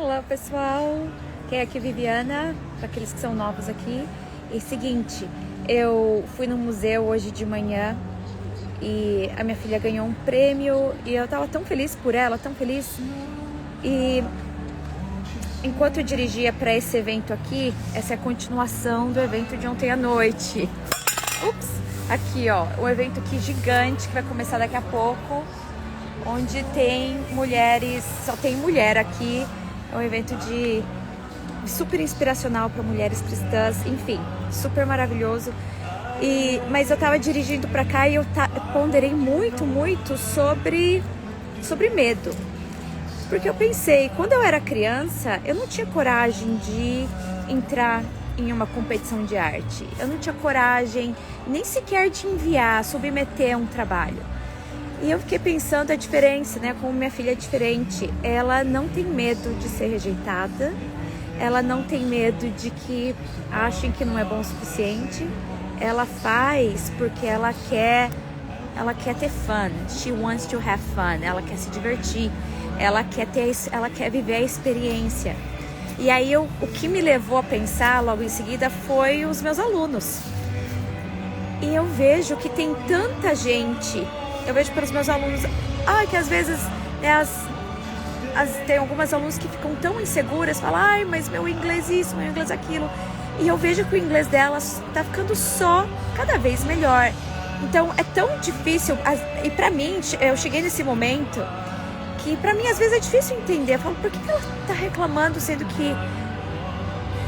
Olá pessoal, quem é aqui Viviana, para aqueles que são novos aqui. E seguinte, eu fui no museu hoje de manhã e a minha filha ganhou um prêmio e eu tava tão feliz por ela, tão feliz. E enquanto eu dirigia para esse evento aqui, essa é a continuação do evento de ontem à noite. Ups! Aqui ó, um evento aqui gigante que vai começar daqui a pouco, onde tem mulheres, só tem mulher aqui. É um evento de super inspiracional para mulheres cristãs, enfim, super maravilhoso. Mas eu tava dirigindo para cá e eu ponderei muito sobre medo. Porque eu pensei, quando eu era criança, eu não tinha coragem de entrar em uma competição de arte. Eu não tinha coragem nem sequer de enviar, submeter a um trabalho. E eu fiquei pensando a diferença, né? Como minha filha é diferente. Ela não tem medo de ser rejeitada. Ela não tem medo de que achem que não é bom o suficiente. Ela faz porque ela quer ter fun. She wants to have fun. Ela quer se divertir. Ela quer viver a experiência. E aí o que me levou a pensar logo em seguida foi os meus alunos. E eu vejo que tem tanta gente. Eu vejo pelos meus alunos, que às vezes tem algumas alunos que ficam tão inseguras, falam, mas meu inglês isso, meu inglês aquilo. E eu vejo que o inglês delas tá ficando só cada vez melhor. Então é tão difícil, e pra mim, eu cheguei nesse momento que pra mim às vezes é difícil entender. Eu falo, por que ela tá reclamando sendo que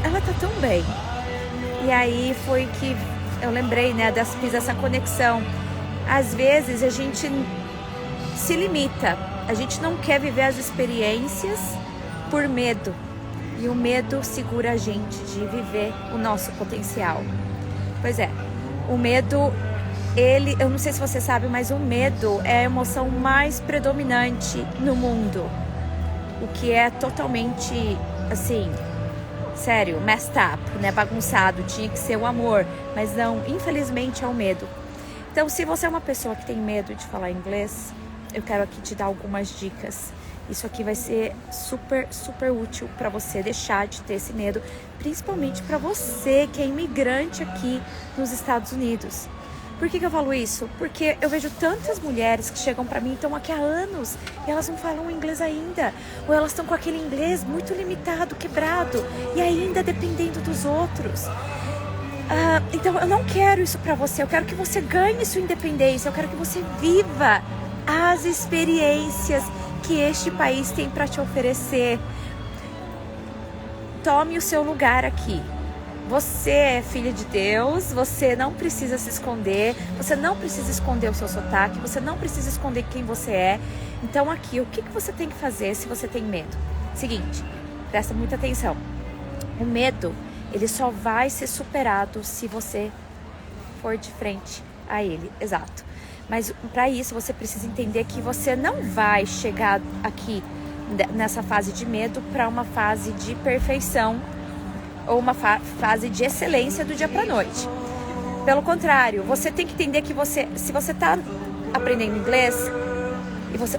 ela tá tão bem? E aí foi que eu lembrei, né, fiz essa conexão. Às vezes a gente se limita, a gente não quer viver as experiências por medo. E o medo segura a gente de viver o nosso potencial. Pois é, o medo, eu não sei se você sabe, mas o medo é a emoção mais predominante no mundo. O que é totalmente, assim, sério, messed up, né? Bagunçado, tinha que ser o amor, mas não, infelizmente é o medo. Então, se você é uma pessoa que tem medo de falar inglês, eu quero aqui te dar algumas dicas. Isso aqui vai ser super, super útil para você deixar de ter esse medo, principalmente para você que é imigrante aqui nos Estados Unidos. Por que eu falo isso? Porque eu vejo tantas mulheres que chegam para mim, estão aqui há anos e elas não falam inglês ainda. Ou elas estão com aquele inglês muito limitado, quebrado e ainda dependendo dos outros. Então eu não quero isso pra você. Eu quero que você ganhe sua independência. Eu quero que você viva as experiências que este país tem para te oferecer. Tome o seu lugar aqui. Você é filha de Deus. Você não precisa se esconder. Você não precisa esconder o seu sotaque. Você não precisa esconder quem você é. Então aqui, o que você tem que fazer se você tem medo? Seguinte, presta muita atenção. O medo, ele só vai ser superado se você for de frente a ele, exato. Mas para isso você precisa entender que você não vai chegar aqui nessa fase de medo para uma fase de perfeição ou uma fase de excelência do dia para noite. Pelo contrário, você tem que entender que se você está aprendendo inglês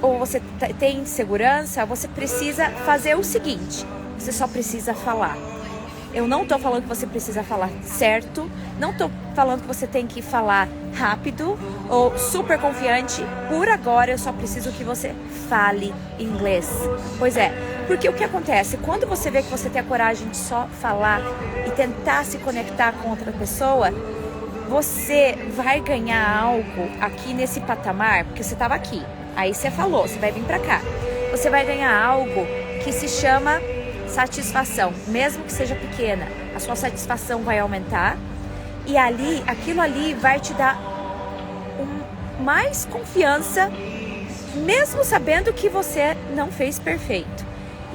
ou você tem insegurança, você precisa fazer o seguinte: você só precisa falar. Eu não tô falando que você precisa falar certo, não tô falando que você tem que falar rápido ou super confiante. Por agora, eu só preciso que você fale inglês. Pois é, porque o que acontece? Quando você vê que você tem a coragem de só falar e tentar se conectar com outra pessoa, você vai ganhar algo aqui nesse patamar, porque você estava aqui, aí você falou, você vai vir pra cá. Você vai ganhar algo que se chama satisfação, mesmo que seja pequena, a sua satisfação vai aumentar e aquilo ali vai te dar mais confiança, mesmo sabendo que você não fez perfeito.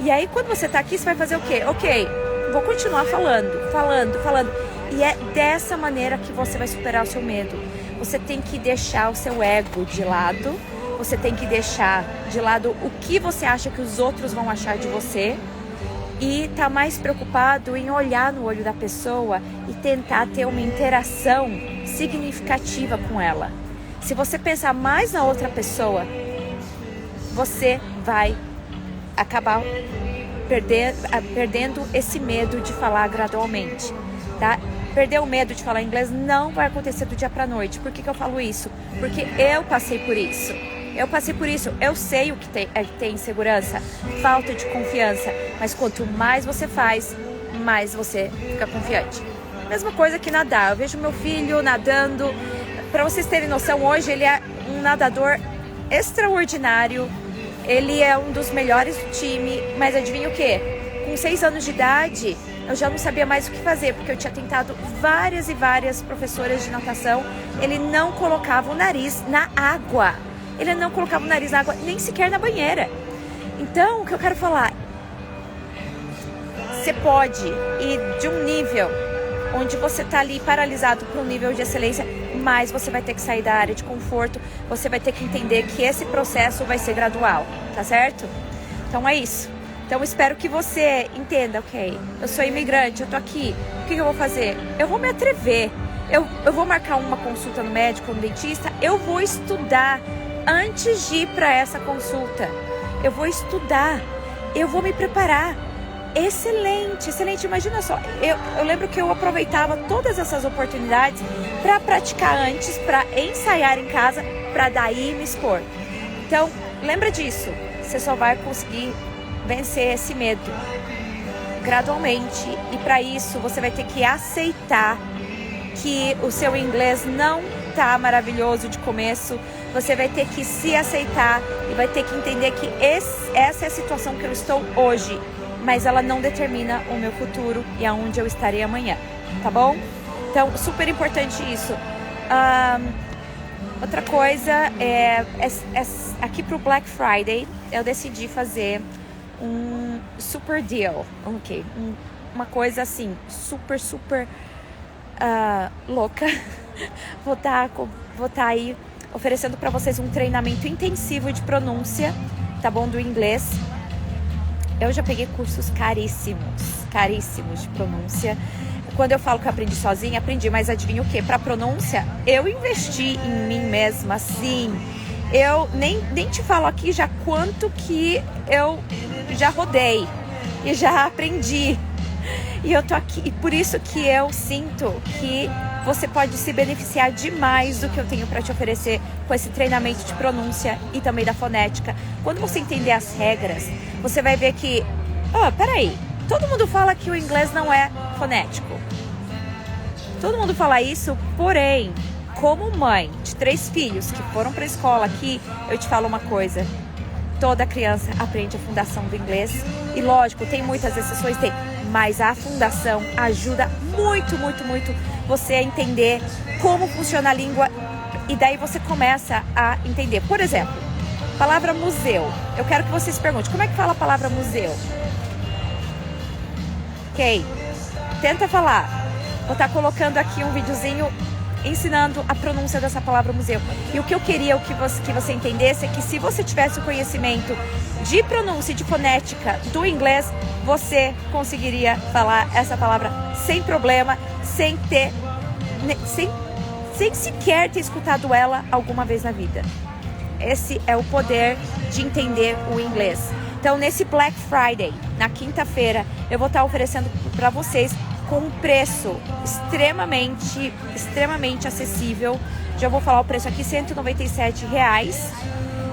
E aí quando você tá aqui, você vai fazer o quê? Ok, vou continuar falando. E é dessa maneira que você vai superar o seu medo. Você tem que deixar o seu ego de lado, você tem que deixar de lado o que você acha que os outros vão achar de você. E tá mais preocupado em olhar no olho da pessoa e tentar ter uma interação significativa com ela. Se você pensar mais na outra pessoa, você vai acabar perdendo esse medo de falar gradualmente, tá? Perder o medo de falar inglês não vai acontecer do dia pra noite. Por que eu falo isso? Porque eu passei por isso. Eu sei o que tem insegurança, falta de confiança. Mas quanto mais você faz, mais você fica confiante. Mesma coisa que nadar. Eu vejo meu filho nadando. Pra vocês terem noção, hoje ele é um nadador extraordinário. Ele é um dos melhores do time. Mas adivinha o quê? Com 6 anos de idade, eu já não sabia mais o que fazer, porque eu tinha tentado várias e várias professoras de natação. Ele não colocava o nariz na água. Ele não colocava o nariz na água, nem sequer na banheira. Então, o que eu quero falar? Você pode ir de um nível onde você está ali paralisado para um nível de excelência, mas você vai ter que sair da área de conforto. Você vai ter que entender que esse processo vai ser gradual, tá certo? Então é isso. Então espero que você entenda, ok? Eu sou imigrante, eu tô aqui. O que eu vou fazer? Eu vou me atrever. Eu vou marcar uma consulta no médico, no dentista. Eu vou estudar antes de ir para essa consulta. Eu vou estudar. Eu vou me preparar. Excelente, excelente. Imagina só, eu lembro que eu aproveitava todas essas oportunidades para praticar antes, para ensaiar em casa, para daí me expor. Então, lembra disso. Você só vai conseguir vencer esse medo gradualmente. E para isso, você vai ter que aceitar que o seu inglês não tá maravilhoso de começo. Você vai ter que se aceitar e vai ter que entender que essa é a situação que eu estou hoje, mas ela não determina o meu futuro e aonde eu estarei amanhã, tá bom? Então, super importante isso. Outra coisa aqui pro Black Friday, eu decidi fazer um super deal, ok? Uma coisa assim, super louca. Vou tá aí oferecendo para vocês um treinamento intensivo de pronúncia, tá bom? Do inglês. Eu já peguei cursos caríssimos de pronúncia. Quando eu falo que eu aprendi sozinha, aprendi, mas adivinha o quê? Para pronúncia, eu investi em mim mesma, sim. Eu nem te falo aqui já quanto que eu já rodei e já aprendi. E eu tô aqui, e por isso que eu sinto que você pode se beneficiar demais do que eu tenho para te oferecer com esse treinamento de pronúncia e também da fonética. Quando você entender as regras, você vai ver que, peraí, todo mundo fala que o inglês não é fonético. Todo mundo fala isso, porém, como mãe de 3 filhos que foram para a escola aqui, eu te falo uma coisa. Toda criança aprende a fundação do inglês. E lógico, tem muitas exceções, mas a fundação ajuda muito você a entender como funciona a língua. E daí você começa a entender. Por exemplo, palavra museu. Eu quero que você se pergunte, como é que fala a palavra museu? Ok, tenta falar. Vou estar colocando aqui um videozinho ensinando a pronúncia dessa palavra museu. E o que eu queria que você entendesse é que se você tivesse o conhecimento de pronúncia e de fonética do inglês, você conseguiria falar essa palavra sem problema, sem sequer ter escutado ela alguma vez na vida. Esse é o poder de entender o inglês. Então, nesse Black Friday, na quinta-feira, eu vou estar oferecendo para vocês com um preço extremamente acessível. Já vou falar o preço aqui, R$197,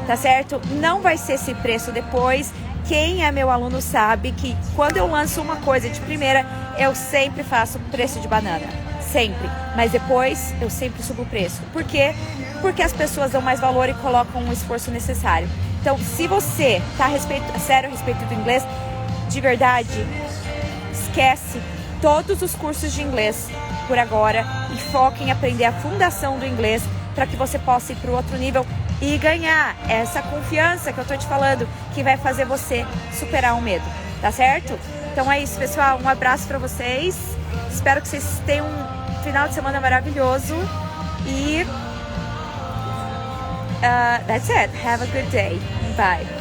tá certo? Não vai ser esse preço depois. Quem é meu aluno sabe que quando eu lanço uma coisa de primeira, eu sempre faço preço de banana. Sempre. Mas depois, eu sempre subo o preço. Por quê? Porque as pessoas dão mais valor e colocam um esforço necessário. Então, se você tá sério a respeito do inglês, de verdade, esquece todos os cursos de inglês por agora e foque em aprender a fundação do inglês para que você possa ir para o outro nível e ganhar essa confiança que eu tô te falando, que vai fazer você superar o medo, tá certo? Então é isso, pessoal, um abraço para vocês, espero que vocês tenham um final de semana maravilhoso e that's it, have a good day, bye.